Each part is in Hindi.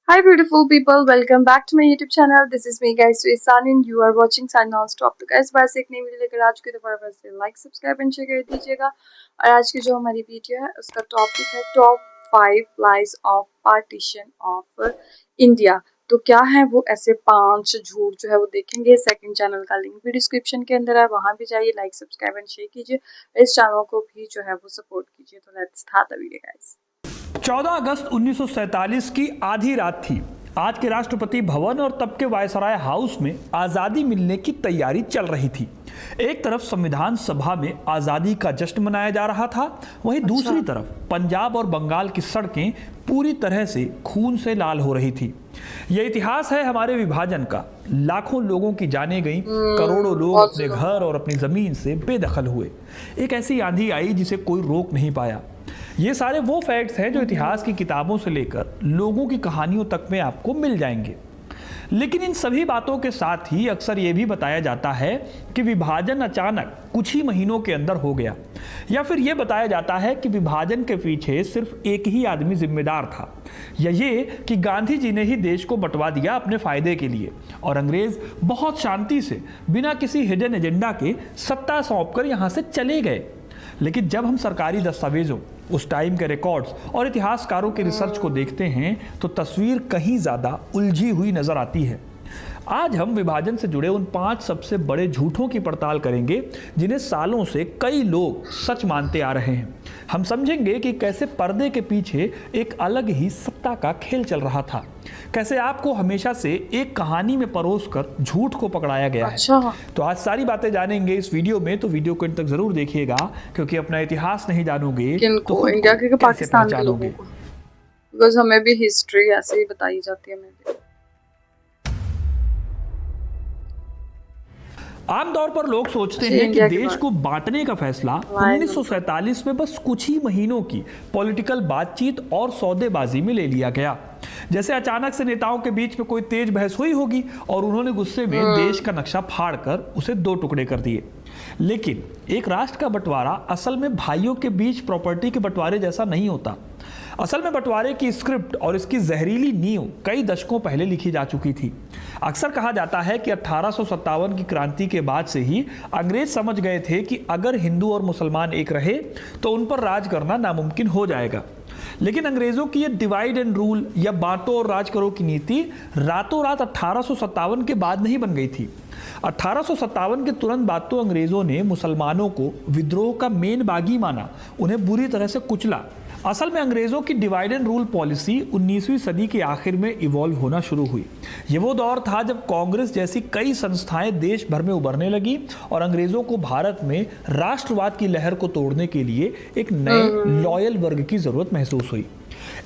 Hi, beautiful people. Welcome back to my YouTube channel. This is me, guys. Sun and you are watching Sun Non-Stop. तो guys, बस एक नई वीडियो लेकर आ चुके, तो फटाफट से लाइक सब्सक्राइब एंड शेयर कर दीजिएगा। और आज की जो हमारी वीडियो है उसका टॉपिक है top 5 lies of partition of India. तो क्या है वो ऐसे 5 झूठ जो है वो देखेंगे। सेकंड चैनल का लिंक भी डिस्क्रिप्शन के अंदर है, वहां भी जाइए, लाइक सब्सक्राइब एंड शेयर कीजिए। इस चैनल को भी जो है वो सपोर्ट कीजिए। तो let's start the video guys. 14 अगस्त 1947 की आधी रात थी। आज के राष्ट्रपति भवन और तब के वायसराय हाउस में आज़ादी मिलने की तैयारी चल रही थी। एक तरफ संविधान सभा में आज़ादी का जश्न मनाया जा रहा था, वहीं दूसरी तरफ पंजाब और बंगाल की सड़कें पूरी तरह से खून से लाल हो रही थी। यह इतिहास है हमारे विभाजन का। लाखों लोगों की जानें गईं, करोड़ों लोग अपने घर और अपनी जमीन से बेदखल हुए। एक ऐसी आंधी आई जिसे कोई रोक नहीं पाया। ये सारे वो फैक्ट्स हैं जो इतिहास की किताबों से लेकर लोगों की कहानियों तक में आपको मिल जाएंगे। लेकिन इन सभी बातों के साथ ही अक्सर ये भी बताया जाता है कि विभाजन अचानक कुछ ही महीनों के अंदर हो गया, या फिर ये बताया जाता है कि विभाजन के पीछे सिर्फ एक ही आदमी जिम्मेदार था, या ये कि गांधी जी ने ही देश को बंटवा दिया अपने फायदे के लिए और अंग्रेज बहुत शांति से बिना किसी हिडन एजेंडा के सत्ता सौंपकर यहाँ से चले गए। लेकिन जब हम सरकारी दस्तावेजों, उस टाइम के रिकॉर्ड्स और इतिहासकारों के रिसर्च को देखते हैं तो तस्वीर कहीं ज़्यादा उलझी हुई नजर आती है। आज हम विभाजन से जुड़े उन 5 सबसे बड़े झूठों की पड़ताल करेंगे जिन्हें सालों से कई लोग सच मानते आ रहे हैं। हम समझेंगे कि कैसे पर्दे के पीछे एक अलग ही सत्ता का खेल चल रहा था, कैसे आपको हमेशा से एक कहानी में परोसकर झूठ को पकड़ाया गया है। तो आज सारी बातें जानेंगे इस वीडियो में, तो वीडियो को अंत तक जरूर देखिएगा, क्योंकि अपना इतिहास नहीं जानोगे तो इंडिया के पाकिस्तान के लोगों को, बिकॉज़ हमें भी हिस्ट्री ऐसे ही बताई जाती है। आमतौर पर लोग सोचते हैं कि देश को बांटने का फैसला 1947 में बस कुछ ही महीनों की पॉलिटिकल बातचीत और सौदेबाजी में ले लिया गया। जैसे अचानक से नेताओं के बीच में कोई तेज बहस हुई होगी और उन्होंने गुस्से में देश का नक्शा फाड़कर उसे 2 टुकड़े कर दिए। लेकिन एक राष्ट्र का बंटवारा असल में भाइयों के बीच प्रॉपर्टी के बंटवारे जैसा नहीं होता। असल में बंटवारे की स्क्रिप्ट और इसकी जहरीली नींव कई दशकों पहले लिखी जा चुकी थी। अक्सर कहा जाता है कि 1857 की क्रांति के बाद से ही अंग्रेज समझ गए थे कि अगर हिंदू और मुसलमान एक रहे तो उन पर राज करना नामुमकिन हो जाएगा। लेकिन अंग्रेजों की ये डिवाइड एंड रूल या बांटो और राज करो की नीति रातों रात 1857 के बाद नहीं बन गई थी। 1857 के तुरंत बाद तो अंग्रेजों ने मुसलमानों को विद्रोह का मेन बागी माना, उन्हें बुरी तरह से कुचला। असल में अंग्रेजों की डिवाइड एंड रूल पॉलिसी 19वीं सदी के आखिर में इवॉल्व होना शुरू हुई। ये वो दौर था जब कांग्रेस जैसी कई संस्थाएं देश भर में उभरने लगी और अंग्रेजों को भारत में राष्ट्रवाद की लहर को तोड़ने के लिए एक नए लॉयल वर्ग की जरूरत महसूस हुई।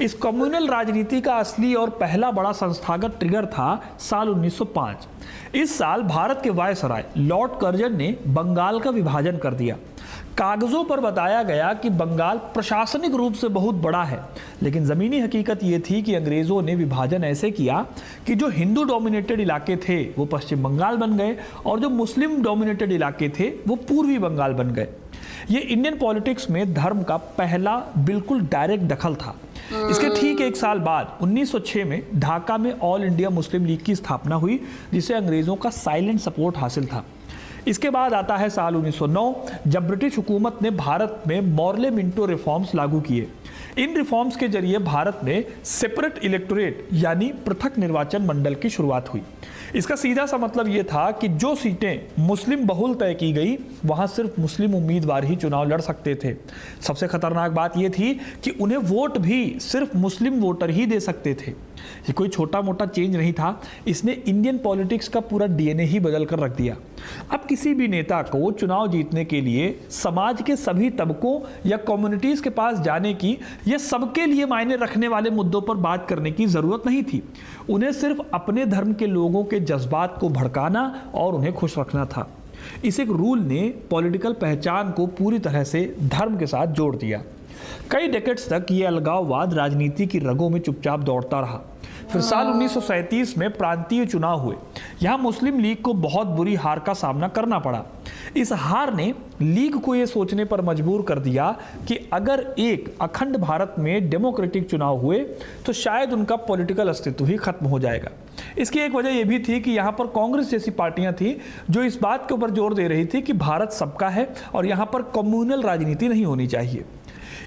इस कम्युनल राजनीति का असली और पहला बड़ा संस्थागत ट्रिगर था साल 1905। इस साल भारत के वायसराय लॉर्ड कर्जन ने बंगाल का विभाजन कर दिया। कागजों पर बताया गया कि बंगाल प्रशासनिक रूप से बहुत बड़ा है, लेकिन ज़मीनी हकीकत ये थी कि अंग्रेज़ों ने विभाजन ऐसे किया कि जो हिंदू डोमिनेटेड इलाके थे वो पश्चिम बंगाल बन गए और जो मुस्लिम डोमिनेटेड इलाके थे वो पूर्वी बंगाल बन गए। ये इंडियन पॉलिटिक्स में धर्म का पहला बिल्कुल डायरेक्ट दखल था। इसके ठीक 1 साल बाद 1906 में ढाका में ऑल इंडिया मुस्लिम लीग की स्थापना हुई, जिसे अंग्रेज़ों का साइलेंट सपोर्ट हासिल था। इसके बाद आता है साल 1909, जब ब्रिटिश हुकूमत ने भारत में मॉर्ले मिंटो रिफॉर्म्स लागू किए। इन रिफॉर्म्स के जरिए भारत में सेपरेट इलेक्टोरेट यानी पृथक निर्वाचन मंडल की शुरुआत हुई। इसका सीधा सा मतलब ये था कि जो सीटें मुस्लिम बहुल तय की गई वहां सिर्फ मुस्लिम उम्मीदवार ही चुनाव लड़ सकते थे। सबसे खतरनाक बात यह थी कि उन्हें वोट भी सिर्फ मुस्लिम वोटर ही दे सकते थे। ये कोई छोटा मोटा चेंज नहीं था, इसने इंडियन पॉलिटिक्स का पूरा डीएनए ही बदल कर रख दिया। अब किसी भी नेता को चुनाव जीतने के लिए समाज के सभी तबकों या कम्युनिटीज के पास जाने की या सबके लिए मायने रखने वाले मुद्दों पर बात करने की जरूरत नहीं थी। उन्हें सिर्फ अपने धर्म के लोगों के जज्बात को भड़काना और उन्हें खुश रखना था। इस एक रूल ने पॉलिटिकल पहचान को पूरी तरह से धर्म के साथ जोड़ दिया। कई डेकेड्स तक ये अलगाववाद राजनीति की रगों में चुपचाप दौड़ता रहा। फिर साल 1937 में प्रांतीय चुनाव हुए। यहाँ मुस्लिम लीग को बहुत बुरी हार का सामना करना पड़ा। इस हार ने लीग को यह सोचने पर मजबूर कर दिया कि अगर एक अखंड भारत में डेमोक्रेटिक चुनाव हुए तो शायद उनका पॉलिटिकल अस्तित्व ही खत्म हो जाएगा। इसकी एक वजह यह भी थी कि यहाँ पर कांग्रेस जैसी पार्टियां थी जो इस बात के ऊपर जोर दे रही थी कि भारत सबका है और यहाँ पर कम्युनल राजनीति नहीं होनी चाहिए।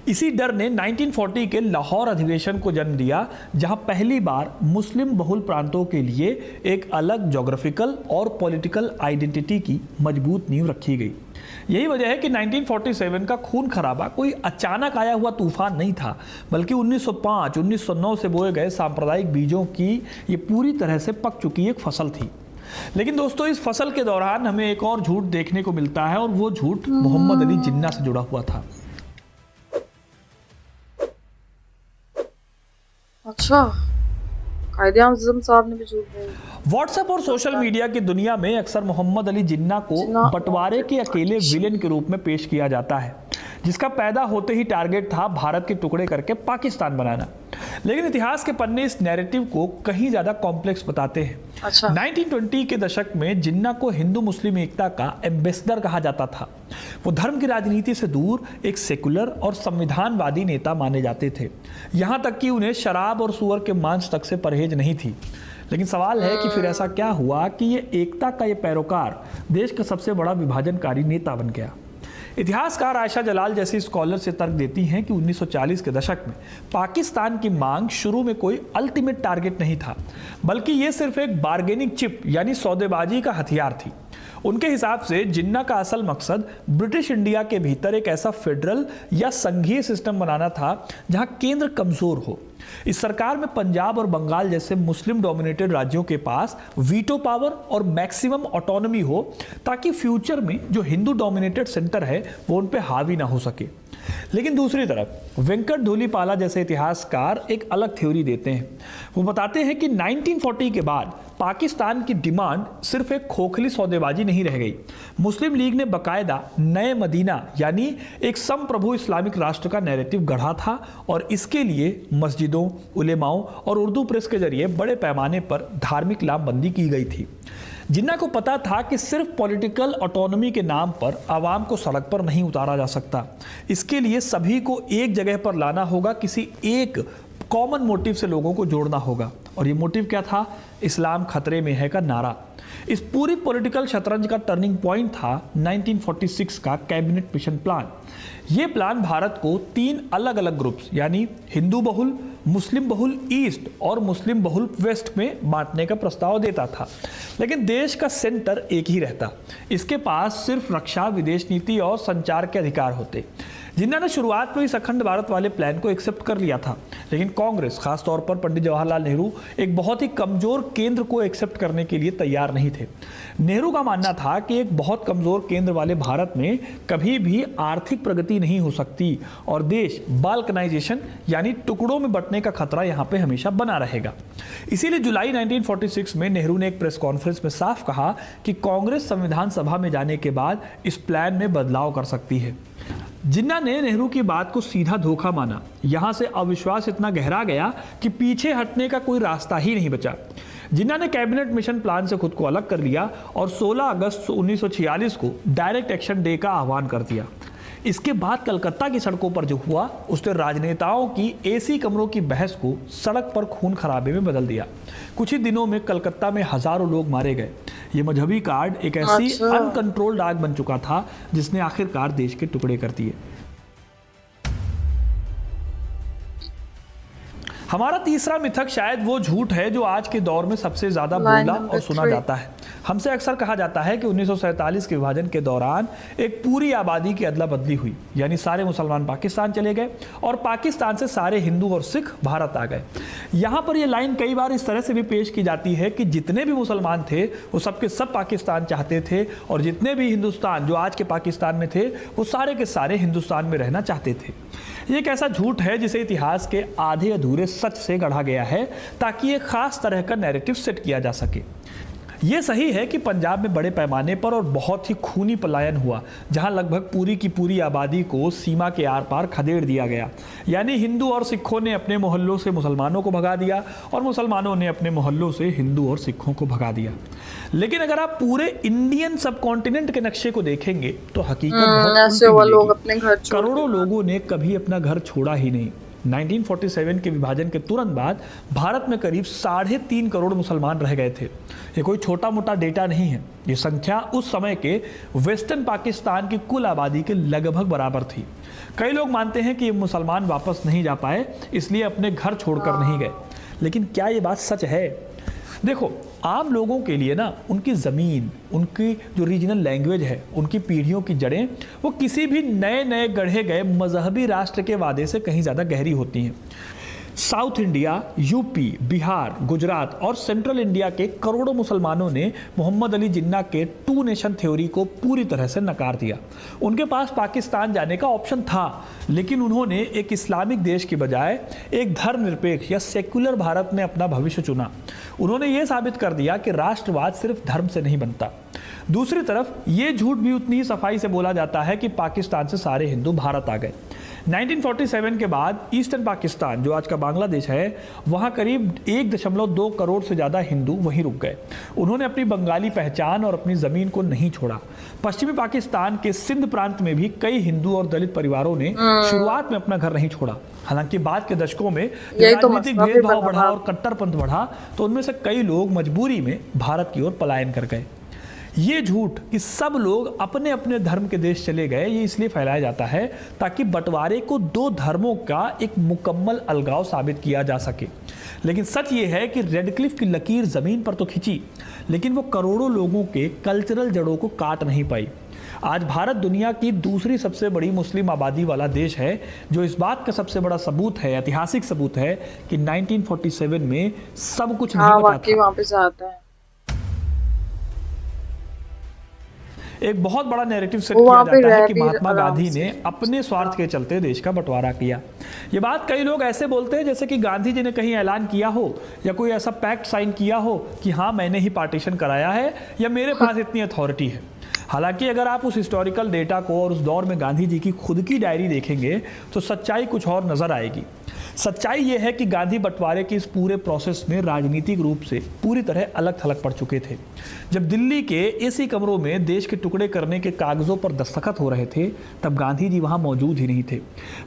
इसी डर ने 1940 के लाहौर अधिवेशन को जन्म दिया, जहां पहली बार मुस्लिम बहुल प्रांतों के लिए एक अलग ज्योग्राफिकल और पॉलिटिकल आइडेंटिटी की मजबूत नींव रखी गई। यही वजह है कि 1947 का खून खराबा कोई अचानक आया हुआ तूफान नहीं था, बल्कि 1905-1909 से बोए गए सांप्रदायिक बीजों की ये पूरी तरह से पक चुकी एक फसल थी। लेकिन दोस्तों, इस फसल के दौरान हमें एक और झूठ देखने को मिलता है और वो झूठ मोहम्मद अली जिन्ना से जुड़ा हुआ था। अच्छा, कायदे-ए-आज़म साहब ने भी झूठ बोला। व्हाट्सएप और सोशल मीडिया की दुनिया में अक्सर मोहम्मद अली जिन्ना को बंटवारे के अकेले विलेन के रूप में पेश किया जाता है, जिसका पैदा होते ही टारगेट था भारत के टुकड़े करके पाकिस्तान बनाना। लेकिन इतिहास के पन्ने इस नैरेटिव को कहीं ज्यादा कॉम्प्लेक्स बताते हैं। अच्छा। 1920 के दशक में जिन्ना को हिंदू मुस्लिम एकता का एम्बेसडर कहा जाता था। वो धर्म की राजनीति से दूर एक सेकुलर और संविधानवादी नेता माने जाते थे, यहां तक कि उन्हें शराब और सुअर के मांस तक से परहेज नहीं थी। लेकिन सवाल है कि फिर ऐसा क्या हुआ कि ये एकता का ये पैरोकार देश का सबसे बड़ा विभाजनकारी नेता बन गया। इतिहासकार आयशा जलाल जैसी स्कॉलर से तर्क देती हैं कि 1940 के दशक में पाकिस्तान की मांग शुरू में कोई अल्टीमेट टारगेट नहीं था, बल्कि ये सिर्फ एक बार्गेनिंग चिप यानी सौदेबाजी का हथियार थी। उनके हिसाब से जिन्ना का असल मकसद ब्रिटिश इंडिया के भीतर एक ऐसा फेडरल या संघीय सिस्टम बनाना था जहां केंद्र कमजोर हो। इस सरकार में पंजाब और बंगाल जैसे मुस्लिम डोमिनेटेड राज्यों के पास वीटो पावर और मैक्सिमम ऑटोनॉमी हो, ताकि फ्यूचर में जो हिंदू डोमिनेटेड सेंटर है वो उन पे हावी ना हो सके। लेकिन दूसरी तरफ वेंकट धूलीपाला जैसे इतिहासकार एक अलग थ्योरी देते हैं। वो बताते हैं कि 1940 के बाद पाकिस्तान की डिमांड सिर्फ एक खोखली सौदेबाजी नहीं रह गई। मुस्लिम लीग ने बकायदा नए मदीना यानी एक संप्रभु इस्लामिक राष्ट्र का नैरेटिव गढ़ा था और इसके लिए मस्जिदों, उलेमाओं और उर्दू प्रेस के जरिए बड़े पैमाने पर धार्मिक लामबंदी की गई थी। जिन्ना को पता था कि सिर्फ पॉलिटिकल ऑटोनॉमी के नाम पर आवाम को सड़क पर नहीं उतारा जा सकता। इसके लिए सभी को एक जगह पर लाना होगा, किसी एक कॉमन मोटिव से लोगों को जोड़ना होगा। और ये मोटिव क्या था? इस्लाम खतरे में है का नारा। इस पूरी पॉलिटिकल शतरंज का टर्निंग पॉइंट था 1946 का कैबिनेट मिशन प्लान। ये प्लान भारत को 3 अलग अलग ग्रुप्स यानी हिंदू बहुल, मुस्लिम बहुल ईस्ट और मुस्लिम बहुल वेस्ट में बांटने का प्रस्ताव देता था। लेकिन देश का सेंटर एक ही रहता। इसके पास सिर्फ रक्षा, विदेश नीति और संचार के अधिकार होते। जिन्ना ने शुरुआत में इस अखंड भारत वाले प्लान को एक्सेप्ट कर लिया था, लेकिन कांग्रेस, खासतौर पर पंडित जवाहरलाल नेहरू, एक बहुत ही कमजोर केंद्र को एक्सेप्ट करने के लिए तैयार नहीं थे। नेहरू का मानना था कि एक बहुत कमजोर केंद्र वाले भारत में कभी भी आर्थिक प्रगति नहीं हो सकती और देश बाल्कनाइजेशन यानी टुकड़ों में बंटने का खतरा यहाँ पे हमेशा बना रहेगा। इसीलिए जुलाई 1946 में नेहरू ने एक प्रेस कॉन्फ्रेंस में साफ कहा कि कांग्रेस संविधान सभा में जाने के बाद इस प्लान में बदलाव कर सकती है। जिन्ना ने नेहरू की बात को सीधा धोखा माना। यहां से अविश्वास इतना गहरा गया कि पीछे हटने का कोई रास्ता ही नहीं बचा। जिन्ना ने कैबिनेट मिशन प्लान से खुद को अलग कर लिया और 16 अगस्त 1946 को डायरेक्ट एक्शन डे का आह्वान कर दिया। इसके बाद कलकत्ता की सड़कों पर जो हुआ उसने राजनेताओं की एसी कमरों की बहस को सड़क पर खून खराबे में बदल दिया। कुछ ही दिनों में कलकत्ता में हजारों लोग मारे गए। ये मजहबी कार्ड एक ऐसी अनकंट्रोल्ड आग बन चुका था जिसने आखिरकार देश के टुकड़े कर दिए। हमारा तीसरा मिथक शायद वो झूठ है जो आज के दौर में सबसे ज्यादा बोला और सुना जाता है। हमसे अक्सर कहा जाता है कि 1947 के विभाजन के दौरान एक पूरी आबादी की अदला बदली हुई, यानी सारे मुसलमान पाकिस्तान चले गए और पाकिस्तान से सारे हिंदू और सिख भारत आ गए। यहाँ पर यह लाइन कई बार इस तरह से भी पेश की जाती है कि जितने भी मुसलमान थे वो सबके सब पाकिस्तान चाहते थे और जितने भी हिंदुस्तान जो आज के पाकिस्तान में थे वो सारे के सारे हिंदुस्तान में रहना चाहते थे। ये एक ऐसा झूठ है जिसे इतिहास के आधे अधूरे सच से गढ़ा गया है ताकि एक खास तरह का नैरेटिव सेट किया जा सके। ये सही है कि पंजाब में बड़े पैमाने पर और बहुत ही खूनी पलायन हुआ, जहां लगभग पूरी की पूरी आबादी को सीमा के आर पार खदेड़ दिया गया। यानी हिंदू और सिखों ने अपने मोहल्लों से मुसलमानों को भगा दिया और मुसलमानों ने अपने मोहल्लों से हिंदू और सिखों को भगा दिया। लेकिन अगर आप पूरे इंडियन सब कॉन्टिनेंट के नक्शे को देखेंगे तो हकीकत बहुत ऐसे उल्टी वो लोग मिलेगी। अपने घर छोड़ करोड़ों लोगों ने कभी अपना घर छोड़ा ही नहीं। 1947 के विभाजन के तुरंत बाद भारत में करीब 3.5 करोड़ मुसलमान रह गए थे। ये कोई छोटा मोटा डेटा नहीं है। ये संख्या उस समय के वेस्टर्न पाकिस्तान की कुल आबादी के लगभग बराबर थी। कई लोग मानते हैं कि ये मुसलमान वापस नहीं जा पाए, इसलिए अपने घर छोड़कर नहीं गए। लेकिन क्या ये बात सच है? देखो, आम लोगों के लिए ना उनकी ज़मीन, उनकी जो रीजनल लैंग्वेज है, उनकी पीढ़ियों की जड़ें, वो किसी भी नए नए गढ़े गए मजहबी राष्ट्र के वादे से कहीं ज़्यादा गहरी होती हैं। South India, UP, Bihar, Gujarat और सेंट्रल इंडिया के करोड़ों मुसलमानों ने मोहम्मद अली जिन्ना के 2 नेशन थ्योरी को पूरी तरह से नकार दिया। उनके पास पाकिस्तान जाने का ऑप्शन था, लेकिन उन्होंने एक इस्लामिक देश की बजाय एक धर्मनिरपेक्ष या सेक्युलर भारत में अपना भविष्य चुना। उन्होंने ये साबित कर दिया कि राष्ट्रवाद सिर्फ धर्म से नहीं बनता। दूसरी तरफ ये झूठ भी उतनी ही सफाई से बोला जाता है कि पाकिस्तान से सारे हिंदू भारत आ गए। 1947 के बाद ईस्टर्न पाकिस्तान, जो आज का बांग्लादेश है, वहाँ करीब 1.2 करोड़ से ज़्यादा हिंदू वहीं रुक गए। उन्होंने अपनी बंगाली पहचान और अपनी ज़मीन को नहीं छोड़ा। पश्चिमी पाकिस्तान के सिंध प्रांत में भी कई हिंदू और दलित परिवारों ने शुरुआत में अपना घर नहीं छोड़ा। हालांकि बाद के दशकों में राजनीतिक भेदभाव बढ़ा और कट्टरपंथ बढ़ा, तो उनमें से कई लोग मजबूरी में भारत की ओर पलायन कर गए। ये झूठ कि सब लोग अपने अपने धर्म के देश चले गए, ये इसलिए फैलाया जाता है ताकि बंटवारे को 2 धर्मों का एक मुकम्मल अलगाव साबित किया जा सके। लेकिन सच ये है कि रेडक्लिफ की लकीर ज़मीन पर तो खिंची, लेकिन वो करोड़ों लोगों के कल्चरल जड़ों को काट नहीं पाई। आज भारत दुनिया की दूसरी सबसे बड़ी मुस्लिम आबादी वाला देश है, जो इस बात का सबसे बड़ा सबूत है, ऐतिहासिक सबूत है कि 1947 में सब कुछ नहीं बचा था। वहाँ पे से आता है। एक बहुत बड़ा नैरेटिव सेट किया जाता है कि महात्मा गांधी ने अपने स्वार्थ के चलते देश का बंटवारा किया। ये बात कई लोग ऐसे बोलते हैं जैसे कि गांधी जी ने कहीं ऐलान किया हो या कोई ऐसा पैक्ट साइन किया हो कि हाँ, मैंने ही पार्टीशन कराया है या मेरे पास इतनी अथॉरिटी है। हालांकि अगर आप उस हिस्टोरिकल डेटा को और उस दौर में गांधी जी की खुद की डायरी देखेंगे तो सच्चाई कुछ और नजर आएगी। सच्चाई यह है कि गांधी बंटवारे के इस पूरे प्रोसेस में राजनीतिक रूप से पूरी तरह अलग थलग पड़ चुके थे। जब दिल्ली के एसी कमरों में देश के टुकड़े करने के कागजों पर दस्तखत हो रहे थे, तब गांधी जी वहां मौजूद ही नहीं थे।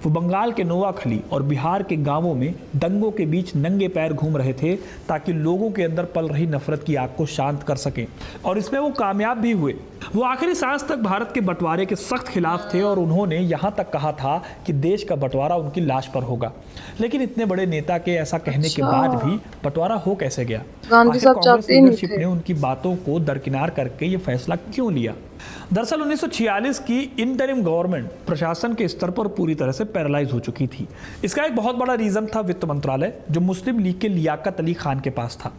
वो बंगाल के नोआखली और बिहार के गांवों में दंगों के बीच नंगे पैर घूम रहे थे ताकि लोगों के अंदर पल रही नफरत की आग को शांत कर सकें, और इसमें वो कामयाब भी हुए। वो आखिरी सांस तक भारत के बंटवारे के सख्त खिलाफ थे और उन्होंने यहां तक कहा था कि देश का बंटवारा उनकी लाश पर होगा। लेकिन इतने बड़े नेता के ऐसा कहने के बाद भी बंटवारा हो कैसे गया? गांधी साहब चाहते नहीं थे। ने उनकी बातों को दरकिनार करके ये फैसला क्यों लिया? दरअसल 1946 की इंटरिम गवर्नमेंट प्रशासन के स्तर पर पूरी तरह से पैरालाइज हो चुकी थी। इसका एक बहुत बड़ा रीजन था वित्त मंत्रालय, जो मुस्लिम लीग के लियाकत अली खान के पास था।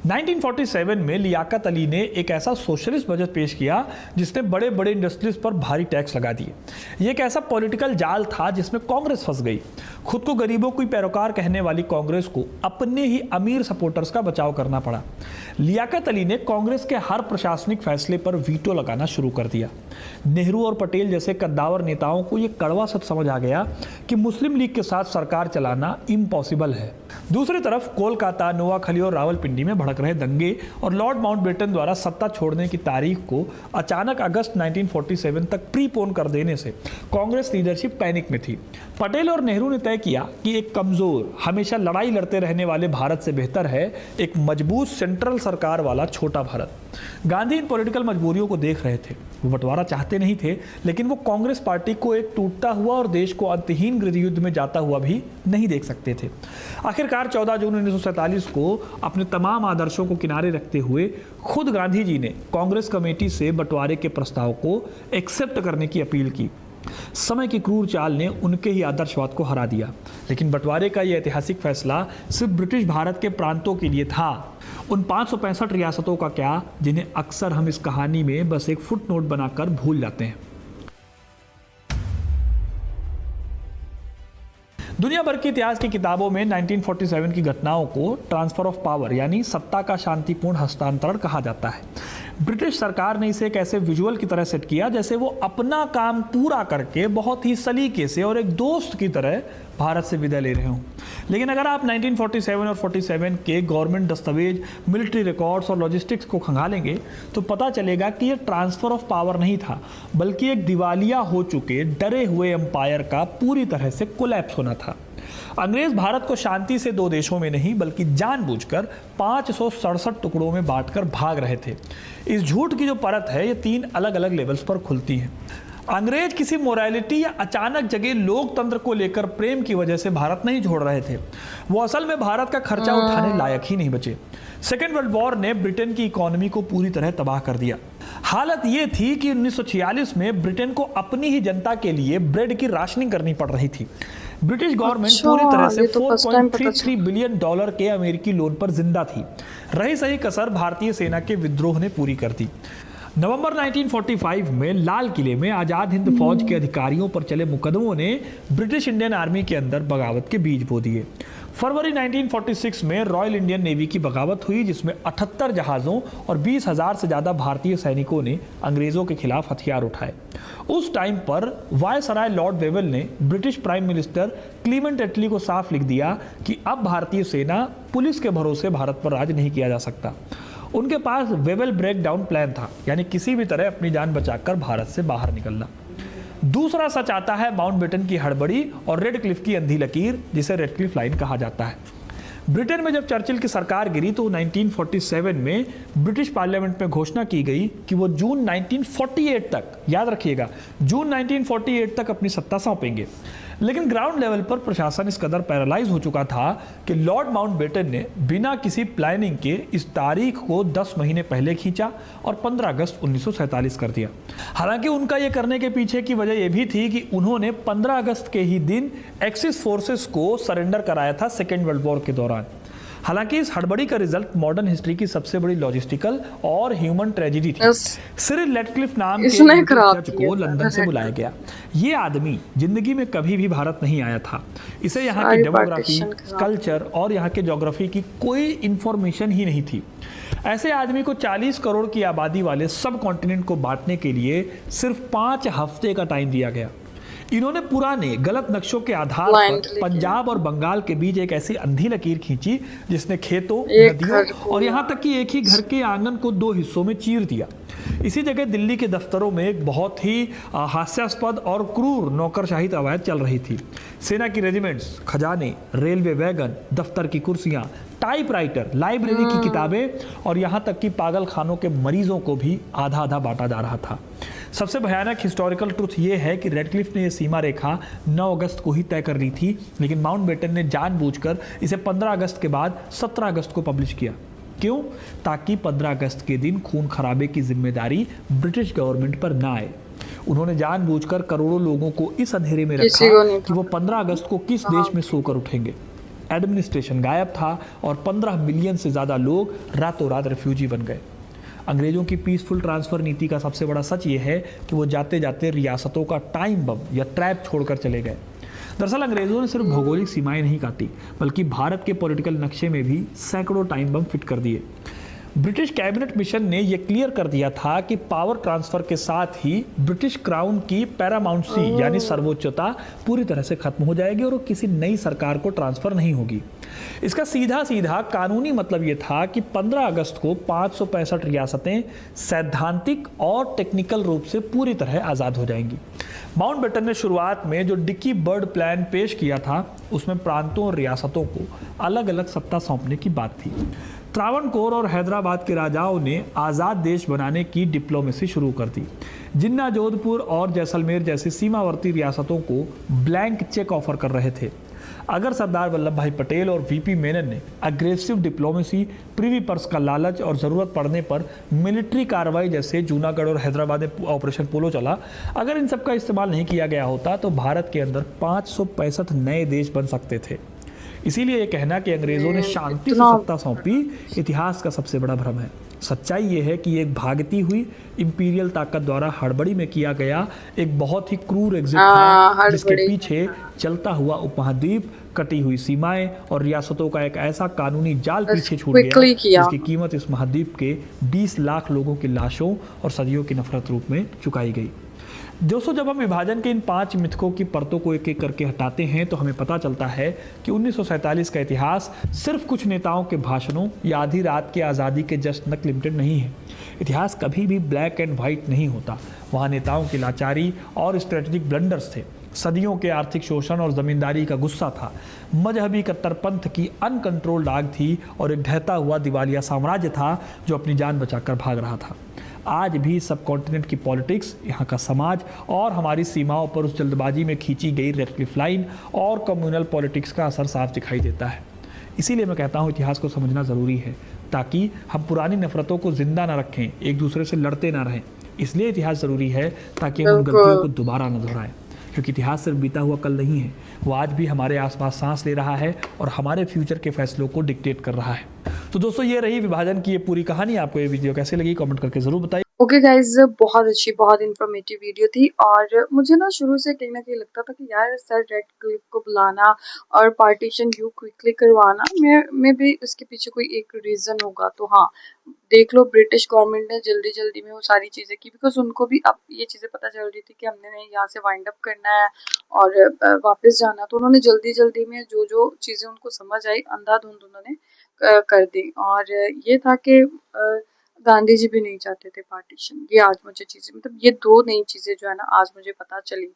1947 में लियाकत अली ने एक ऐसा सोशलिस्ट बजट पेश किया जिसने बड़े बड़े इंडस्ट्रीज पर भारी टैक्स लगा दिए। ये एक ऐसा पॉलिटिकल जाल था जिसमें कांग्रेस फंस गई। खुद को गरीबों की पैरोकार कहने वाली कांग्रेस को अपने ही अमीर सपोर्टर्स का बचाव करना पड़ा। लियाकत अली ने कांग्रेस के हर प्रशासनिक फैसले पर वीटो लगाना शुरू कर दिया। नेहरू और पटेल जैसे कद्दावर नेताओं को यह कड़वा सच समझ आ गया कि मुस्लिम लीग के साथ सरकार चलाना इम्पॉसिबल है। दूसरी तरफ कोलकाता, नोआखली और रावलपिंडी में भड़क रहे दंगे और लॉर्ड माउंटबेटन द्वारा सत्ता छोड़ने की तारीख को अचानक अगस्त 1947 तक प्रीपोन कर देने से कांग्रेस लीडरशिप पैनिक में थी। पटेल और नेहरू ने तय किया कि एक कमजोर, हमेशा लड़ाई लड़ते रहने वाले भारत से बेहतर है एक मजबूत सेंट्रल सरकार वाला छोटा भारत। गांधी इन पॉलिटिकल मजबूरियों को देख रहे थे। वो बंटवारा चाहते नहीं थे, लेकिन वो कांग्रेस पार्टी को एक टूटता हुआ और देश को अंतहीन गृह युद्ध में जाता हुआ भी नहीं देख सकते थे। आखिरकार 14 जून 1947 को अपने तमाम आदर्शों को किनारे रखते हुए खुद गांधी जी ने कांग्रेस कमेटी से बंटवारे के प्रस्ताव को एक्सेप्ट करने की अपील की। समय की क्रूर चाल ने उनके ही आदर्शवाद को हरा दिया, लेकिन बंटवारे का यह ऐतिहासिक फैसला सिर्फ ब्रिटिश भारत के प्रांतों के लिए था। उन 565 रियासतों का क्या, जिन्हें अक्सर हम इस कहानी में बस एक फुटनोट बनाकर भूल जाते हैं। दुनिया भर के इतिहास की किताबों में 1947 की घटनाओं को ट्रांसफर ऑफ पावर यानी सत्ता का शांतिपूर्ण हस्तांतरण कहा जाता है। ब्रिटिश सरकार ने इसे एक ऐसे विजुअल की तरह सेट किया जैसे वो अपना काम पूरा करके बहुत ही सलीके से और एक दोस्त की तरह भारत से विदा ले रहे हों। लेकिन अगर आप 1947 और 47 के गवर्नमेंट दस्तावेज, मिलिट्री रिकॉर्ड्स और लॉजिस्टिक्स को खंगालेंगे तो पता चलेगा कि यह ट्रांसफर ऑफ पावर नहीं था, बल्कि एक दिवालिया हो चुके डरे हुए एम्पायर का पूरी तरह से कोलैप्स होना था। अंग्रेज भारत को शांति से दो देशों में नहीं बल्कि जानबूझकर 567 टुकड़ों में बांटकर भाग रहे थे। इस झूठ की जो परत है ये 3 अलग अलग लेवल्स पर खुलती है। अंग्रेज किसी मोरालिटी या अचानक जगे लोकतंत्र को लेकर प्रेम की वजह से भारत नहीं छोड़ रहे थे, वो असल में भारत का खर्चा उठाने लायक ही नहीं बचे। सेकेंड वर्ल्ड वॉर ने ब्रिटेन की इकोनॉमी को पूरी तरह तबाह कर दिया। हालत ये थी कि 1946 में ब्रिटेन को अपनी ही जनता के लिए ब्रेड की राशनिंग करनी पड़ रही थी। ब्रिटिश गवर्नमेंट पूरी तरह से $4.33 बिलियन के अमेरिकी लोन पर जिंदा थी। रही सही कसर भारतीय सेना के विद्रोह ने पूरी कर दी। नवंबर 1945 में लाल किले में आजाद हिंद फौज के अधिकारियों पर चले मुकदमों ने ब्रिटिश इंडियन आर्मी के अंदर बगावत के बीज बो दिए। फरवरी 1946 में रॉयल इंडियन नेवी की बगावत हुई जिसमें 78 जहाज़ों और 20,000 से ज़्यादा भारतीय सैनिकों ने अंग्रेज़ों के खिलाफ हथियार उठाए। उस टाइम पर वायसराय लॉर्ड वेवल ने ब्रिटिश प्राइम मिनिस्टर क्लीमेंट एटली को साफ लिख दिया कि अब भारतीय सेना पुलिस के भरोसे भारत पर राज नहीं किया जा सकता। उनके पास वेवल ब्रेक डाउन प्लान था, यानी किसी भी तरह अपनी जान बचाकर भारत से बाहर निकलना। दूसरा सच आता है माउंटबेटन की हड़बड़ी और रेड क्लिफ की अंधी लकीर, जिसे रेड क्लिफ लाइन कहा जाता है। ब्रिटेन में जब चर्चिल की सरकार गिरी तो 1947 में ब्रिटिश पार्लियामेंट में घोषणा की गई कि वो जून 1948 तक, याद रखिएगा, जून 1948 तक अपनी सत्ता सौंपेंगे। लेकिन ग्राउंड लेवल पर प्रशासन इस कदर पैरालाइज हो चुका था कि लॉर्ड माउंटबेटन ने बिना किसी प्लानिंग के इस तारीख को 10 महीने पहले खींचा और 15 अगस्त 1947 कर दिया। हालांकि उनका ये करने के पीछे की वजह यह भी थी कि उन्होंने 15 अगस्त के ही दिन एक्सिस फोर्सेस को सरेंडर कराया था सेकेंड वर्ल्ड वॉर के दौरान। हालांकि इस हड़बड़ी का रिजल्ट मॉडर्न हिस्ट्री की सबसे बड़ी लॉजिस्टिकल और ह्यूमन ट्रेजेडी थी। सिरिल रेडक्लिफ नाम के जज को लंदन से बुलाया गया। ये आदमी जिंदगी में कभी भी भारत नहीं आया था। इसे यहाँ की डेमोग्राफी, कल्चर और यहाँ के ज्योग्राफी की कोई इंफॉर्मेशन ही नहीं थी। ऐसे आदमी को 40 करोड़ की आबादी वाले सब कॉन्टिनेंट को बांटने के लिए सिर्फ 5 हफ्ते का टाइम दिया गया। इन्होंने पुराने गलत नक्शों के आधार पर पंजाब और बंगाल के बीच एक ऐसी अंधी लकीर खींची जिसने खेतों, नदियों और यहाँ तक कि एक ही घर के आंगन को 2 हिस्सों में चीर दिया। इसी जगह दिल्ली के दफ्तरों में एक बहुत ही हास्यास्पद और क्रूर नौकरशाही रवायत चल रही थी। सेना की रेजिमेंट्स, खजाने, रेलवे वैगन, दफ्तर की कुर्सियां, टाइपराइटर, लाइब्रेरी की किताबें और यहाँ तक कि पागल खानों के मरीजों को भी आधा आधा बांटा जा रहा था। सबसे भयानक हिस्टोरिकल ट्रुथ ये है कि रेडक्लिफ ने यह सीमा रेखा 9 अगस्त को ही तय कर ली थी, लेकिन माउंटबेटन ने जानबूझकर इसे 15 अगस्त के बाद 17 अगस्त को पब्लिश किया। क्यों? ताकि 15 अगस्त के दिन खून खराबे की जिम्मेदारी ब्रिटिश गवर्नमेंट पर ना आए। उन्होंने जानबूझकर करोड़ों लोगों को इस अंधेरे में रखा कि वो 15 अगस्त को किस देश में सोकर उठेंगे। एडमिनिस्ट्रेशन गायब था और 15 मिलियन से ज़्यादा लोग रातों रात रेफ्यूजी बन गए। अंग्रेजों की पीसफुल ट्रांसफ़र नीति का सबसे बड़ा सच ये है कि वो जाते जाते रियासतों का टाइम बम या ट्रैप छोड़कर चले गए। दरअसल अंग्रेजों ने सिर्फ भौगोलिक सीमाएं नहीं काटी, बल्कि भारत के पॉलिटिकल नक्शे में भी सैकड़ों टाइम बम फिट कर दिए। ब्रिटिश कैबिनेट मिशन ने यह क्लियर कर दिया था कि पावर ट्रांसफर के साथ ही ब्रिटिश क्राउन की पैरामाउंसी यानी सर्वोच्चता पूरी तरह से खत्म हो जाएगी और वो किसी नई सरकार को ट्रांसफर नहीं होगी। इसका सीधा सीधा कानूनी मतलब यह था कि 15 अगस्त को 565 रियासतें सैद्धांतिक और टेक्निकल रूप से पूरी तरह आज़ाद हो जाएंगी। माउंटबेटन ने शुरुआत में जो डिक्की बर्ड प्लान पेश किया था उसमें प्रांतों और रियासतों को अलग अलग सत्ता सौंपने की बात थी। त्रावणकोर और हैदराबाद के राजाओं ने आज़ाद देश बनाने की डिप्लोमेसी शुरू कर दी। जिन्ना, जोधपुर और जैसलमेर जैसी सीमावर्ती रियासतों को ब्लैंक चेक ऑफर कर रहे थे। अगर सरदार वल्लभ भाई पटेल और वीपी मेनन ने अग्रेसिव डिप्लोमेसी, प्रिवी पर्स का लालच और ज़रूरत पड़ने पर मिलिट्री कार्रवाई जैसे जूनागढ़ और हैदराबाद में ऑपरेशन पोलो चला, अगर इन सब का इस्तेमाल नहीं किया गया होता तो भारत के अंदर 565 नए देश बन सकते थे। इसीलिए ये कहना कि अंग्रेजों ने शांति से सत्ता सौंपी इतिहास का सबसे बड़ा भ्रम है। सच्चाई ये है कि एक भागती हुई इंपीरियल ताकत द्वारा हड़बड़ी में किया गया एक बहुत ही क्रूर एग्जिट था, जिसके पीछे चलता हुआ उपमहाद्वीप, कटी हुई सीमाएं और रियासतों का एक ऐसा कानूनी जाल पीछे छूट गया जिसकी कीमत इस महाद्वीप के 20 लाख लोगों की लाशों और सदियों की नफरत रूप में चुकाई गई। दोस्तों, जब हम विभाजन के इन 5 मिथकों की परतों को एक एक करके हटाते हैं तो हमें पता चलता है कि 1947 का इतिहास सिर्फ कुछ नेताओं के भाषणों या आधी रात के आज़ादी के जश्न तक लिमिटेड नहीं है। इतिहास कभी भी ब्लैक एंड वाइट नहीं होता। वहाँ नेताओं की लाचारी और स्ट्रेटेजिक ब्लंडर्स थे, सदियों के आर्थिक शोषण और जमींदारी का गुस्सा था, मजहबी कट्टरपंथ की अनकंट्रोल्ड आग थी और एक ढहता हुआ दिवालिया साम्राज्य था जो अपनी जान बचाकर भाग रहा था। आज भी सब कॉन्टिनेंट की पॉलिटिक्स, यहाँ का समाज और हमारी सीमाओं पर उस जल्दबाजी में खींची गई रेड क्लिफ लाइन और कम्युनल पॉलिटिक्स का असर साफ दिखाई देता है। इसीलिए मैं कहता हूँ इतिहास को समझना ज़रूरी है ताकि हम पुरानी नफरतों को जिंदा ना रखें, एक दूसरे से लड़ते ना रहें। इसलिए इतिहास ज़रूरी है ताकि हम उन गलतियों को दोबारा न दोहराएं, क्योंकि इतिहास सिर्फ बीता हुआ कल नहीं है, वो आज भी हमारे आसपास सांस ले रहा है और हमारे फ्यूचर के फैसलों को डिक्टेट कर रहा है। तो दोस्तों, ये रही विभाजन की ये पूरी कहानी। आपको ये वीडियो कैसे लगी कमेंट करके ज़रूर बताइए। ओके गाइज, बहुत अच्छी, बहुत इन्फॉर्मेटिव वीडियो थी और मुझे ना शुरू से कहीं ना कहीं लगता था कि यार सर रेड क्लिफ को बुलाना और पार्टीशन यू क्विकली करवाना में भी उसके पीछे कोई एक रीज़न होगा। तो हाँ, देख लो ब्रिटिश गवर्नमेंट ने जल्दी जल्दी में वो सारी चीज़ें की, बिकॉज उनको भी अब ये चीज़ें पता चल रही थी कि हमने यहाँ से वाइंड अप करना है और वापस जाना। तो उन्होंने जल्दी जल्दी में जो जो चीज़ें उनको समझ आई अंधाधुंध उन्होंने कर दी। और ये था कि गांधी जी भी नहीं चाहते थे पार्टीशन। ये आज मुझे चीज़ें, मतलब ये 2 नई चीज़ें जो है ना आज मुझे पता चली।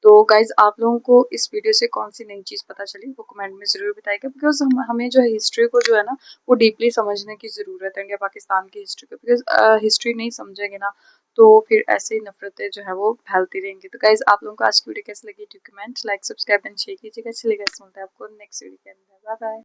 तो गाइज, आप लोगों को इस वीडियो से कौन सी नई चीज़ पता चली वो कमेंट में ज़रूर बताइएगा, बिकॉज हमें जो है हिस्ट्री को जो है ना वो डीपली समझने की ज़रूरत है, इंडिया पाकिस्तान की हिस्ट्री को। बिकॉज हिस्ट्री नहीं समझेंगे ना तो फिर ऐसे ही नफरतें जो है वो फैलती रहेंगी। तो गाइज, आप लोगों को आज की वीडियो कैसी लगी, do comment, like, subscribe and share कीजिएगा। चलिए गाइस, मिलते हैं आपको नेक्स्ट वीडियो के अंदर। Bye bye.